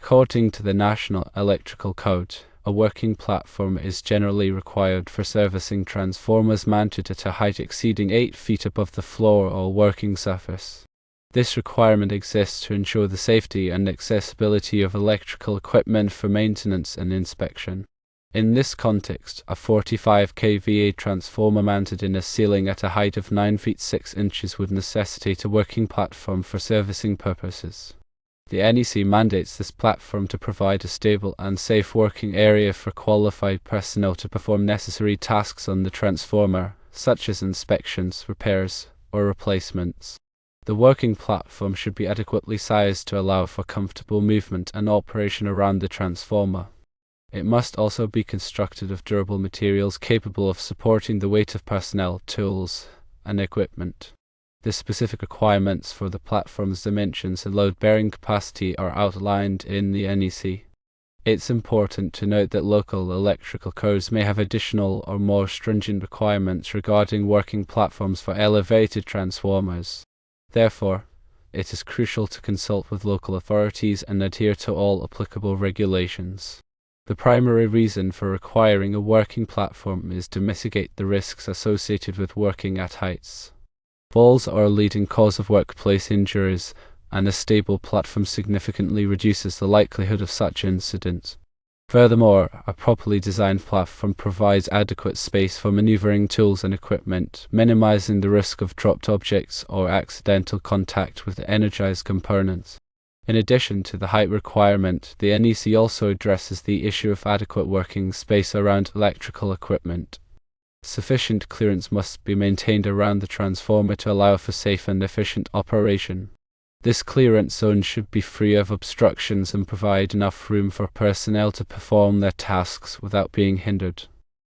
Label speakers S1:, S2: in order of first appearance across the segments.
S1: According to the National Electrical Code, a working platform is generally required for servicing transformers mounted at a height exceeding 8 feet above the floor or working surface. This requirement exists to ensure the safety and accessibility of electrical equipment for maintenance and inspection. In this context, a 45 kVA transformer mounted in a ceiling at a height of 9 feet 6 inches would necessitate a working platform for servicing purposes. The NEC mandates this platform to provide a stable and safe working area for qualified personnel to perform necessary tasks on the transformer, such as inspections, repairs, or replacements. The working platform should be adequately sized to allow for comfortable movement and operation around the transformer. It must also be constructed of durable materials capable of supporting the weight of personnel, tools, and equipment. The specific requirements for the platform's dimensions and load-bearing capacity are outlined in the NEC. It's important to note that local electrical codes may have additional or more stringent requirements regarding working platforms for elevated transformers. Therefore, it is crucial to consult with local authorities and adhere to all applicable regulations. The primary reason for requiring a working platform is to mitigate the risks associated with working at heights. Falls are a leading cause of workplace injuries, and a stable platform significantly reduces the likelihood of such incidents. Furthermore, a properly designed platform provides adequate space for maneuvering tools and equipment, minimizing the risk of dropped objects or accidental contact with energized components. In addition to the height requirement, the NEC also addresses the issue of adequate working space around electrical equipment. Sufficient clearance must be maintained around the transformer to allow for safe and efficient operation. This clearance zone should be free of obstructions and provide enough room for personnel to perform their tasks without being hindered.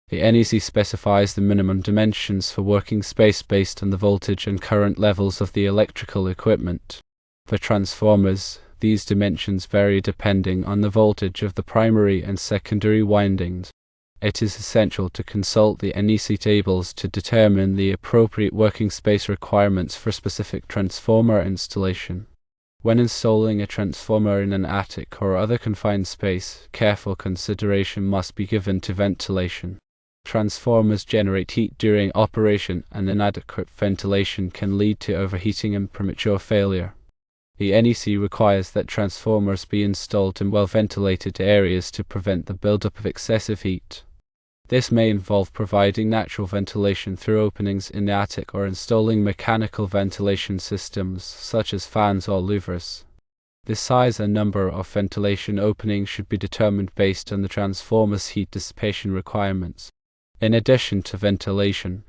S1: The NEC specifies the minimum dimensions for working space based on the voltage and current levels of the electrical equipment. For transformers, these dimensions vary depending on the voltage of the primary and secondary windings. It is essential to consult the NEC tables to determine the appropriate working space requirements for specific transformer installation. When installing a transformer in an attic or other confined space, careful consideration must be given to ventilation. Transformers generate heat during operation, and inadequate ventilation can lead to overheating and premature failure. The NEC requires that transformers be installed in well-ventilated areas to prevent the buildup of excessive heat. This may involve providing natural ventilation through openings in the attic or installing mechanical ventilation systems such as fans or louvers. The size and number of ventilation openings should be determined based on the transformer's heat dissipation requirements. In addition to ventilation,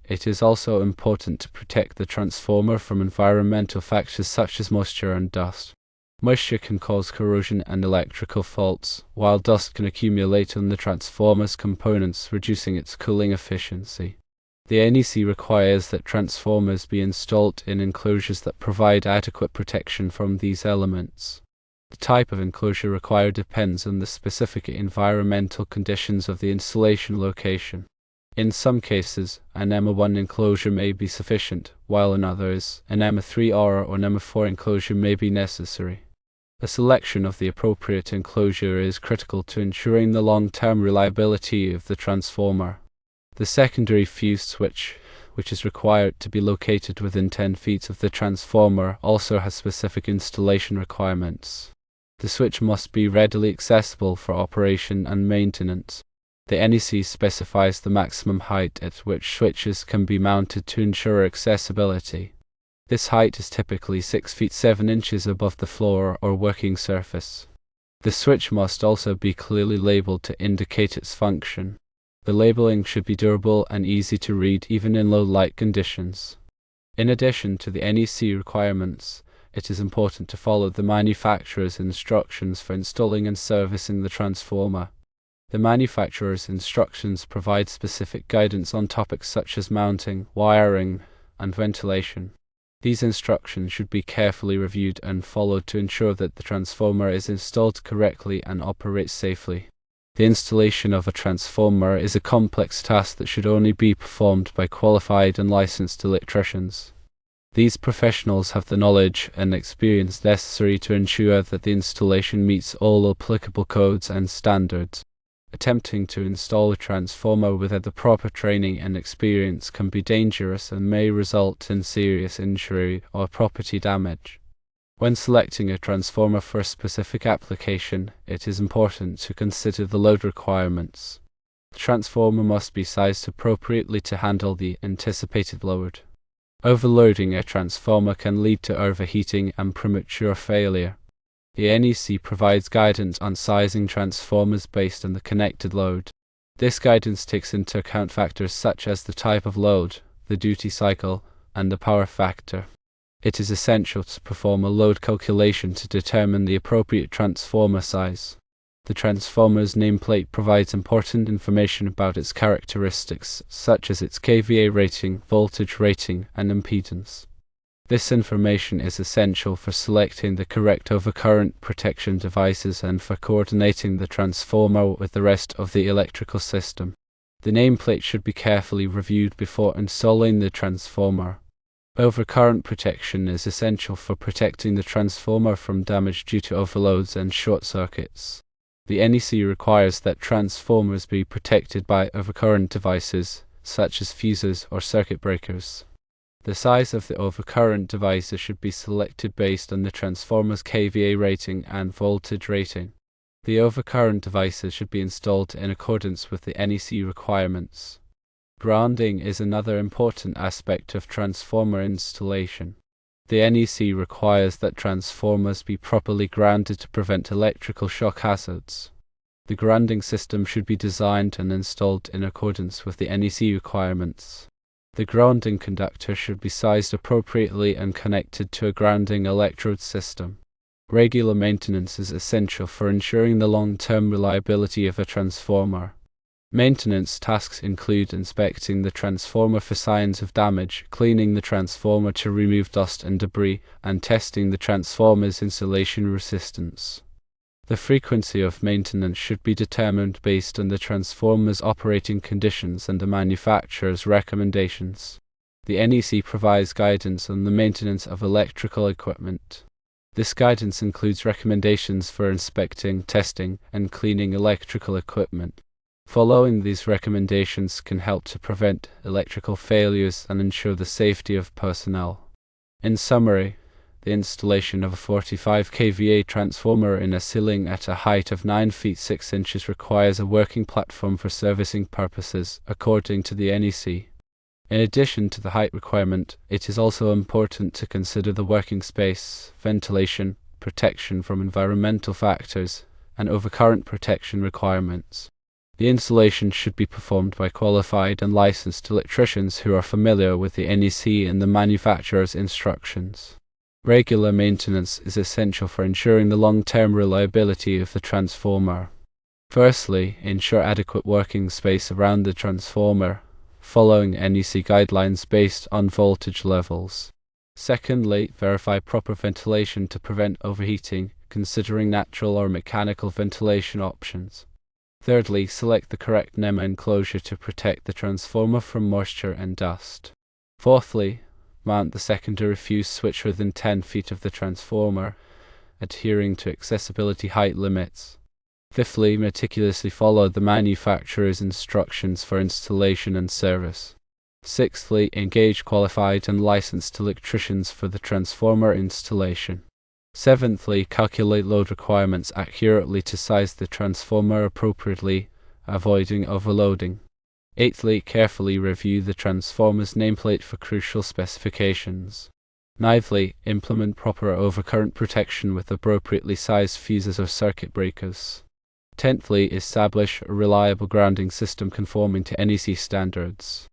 S1: it is also important to protect the transformer from environmental factors such as moisture and dust. Moisture can cause corrosion and electrical faults, while dust can accumulate on the transformer's components, reducing its cooling efficiency. The NEC requires that transformers be installed in enclosures that provide adequate protection from these elements. The type of enclosure required depends on the specific environmental conditions of the installation location. In some cases, an NEMA 1 enclosure may be sufficient, while in others, an NEMA 3R or NEMA 4 enclosure may be necessary. The selection of the appropriate enclosure is critical to ensuring the long-term reliability of the transformer. The secondary fuse switch, which is required to be located within 10 feet of the transformer, also has specific installation requirements. The switch must be readily accessible for operation and maintenance. The NEC specifies the maximum height at which switches can be mounted to ensure accessibility. This height is typically 6 feet 7 inches above the floor or working surface. The switch must also be clearly labeled to indicate its function. The labeling should be durable and easy to read even in low light conditions. In addition to the NEC requirements, it is important to follow the manufacturer's instructions for installing and servicing the transformer. The manufacturer's instructions provide specific guidance on topics such as mounting, wiring, and ventilation. These instructions should be carefully reviewed and followed to ensure that the transformer is installed correctly and operates safely. The installation of a transformer is a complex task that should only be performed by qualified and licensed electricians. These professionals have the knowledge and experience necessary to ensure that the installation meets all applicable codes and standards. Attempting to install a transformer without the proper training and experience can be dangerous and may result in serious injury or property damage. When selecting a transformer for a specific application, it is important to consider the load requirements. The transformer must be sized appropriately to handle the anticipated load. Overloading a transformer can lead to overheating and premature failure. The NEC provides guidance on sizing transformers based on the connected load. This guidance takes into account factors such as the type of load, the duty cycle, and the power factor. It is essential to perform a load calculation to determine the appropriate transformer size. The transformer's nameplate provides important information about its characteristics, such as its kVA rating, voltage rating, and impedance. This information is essential for selecting the correct overcurrent protection devices and for coordinating the transformer with the rest of the electrical system. The nameplate should be carefully reviewed before installing the transformer. Overcurrent protection is essential for protecting the transformer from damage due to overloads and short circuits. The NEC requires that transformers be protected by overcurrent devices, such as fuses or circuit breakers. The size of the overcurrent devices should be selected based on the transformer's kVA rating and voltage rating. The overcurrent devices should be installed in accordance with the NEC requirements. Grounding is another important aspect of transformer installation. The NEC requires that transformers be properly grounded to prevent electrical shock hazards. The grounding system should be designed and installed in accordance with the NEC requirements. The grounding conductor should be sized appropriately and connected to a grounding electrode system. Regular maintenance is essential for ensuring the long-term reliability of a transformer. Maintenance tasks include inspecting the transformer for signs of damage, cleaning the transformer to remove dust and debris, and testing the transformer's insulation resistance. The frequency of maintenance should be determined based on the transformer's operating conditions and the manufacturer's recommendations. The NEC provides guidance on the maintenance of electrical equipment. This guidance includes recommendations for inspecting, testing, and cleaning electrical equipment. Following these recommendations can help to prevent electrical failures and ensure the safety of personnel. In summary, the installation of a 45 kVA transformer in a ceiling at a height of 9 feet 6 inches requires a working platform for servicing purposes, according to the NEC. In addition to the height requirement, it is also important to consider the working space, ventilation, protection from environmental factors, and overcurrent protection requirements. The installation should be performed by qualified and licensed electricians who are familiar with the NEC and the manufacturer's instructions. Regular maintenance is essential for ensuring the long-term reliability of the transformer. Firstly, ensure adequate working space around the transformer, following NEC guidelines based on voltage levels. Secondly, verify proper ventilation to prevent overheating, considering natural or mechanical ventilation options. Thirdly, select the correct NEM enclosure to protect the transformer from moisture and dust. Fourthly, mount the secondary fuse switch within 10 feet of the transformer, adhering to accessibility height limits. Fifthly, meticulously follow the manufacturer's instructions for installation and service. Sixthly, engage qualified and licensed electricians for the transformer installation. Seventhly, calculate load requirements accurately to size the transformer appropriately, avoiding overloading. Eighthly, carefully review the transformer's nameplate for crucial specifications. Ninthly, implement proper overcurrent protection with appropriately sized fuses or circuit breakers. Tenthly, establish a reliable grounding system conforming to NEC standards.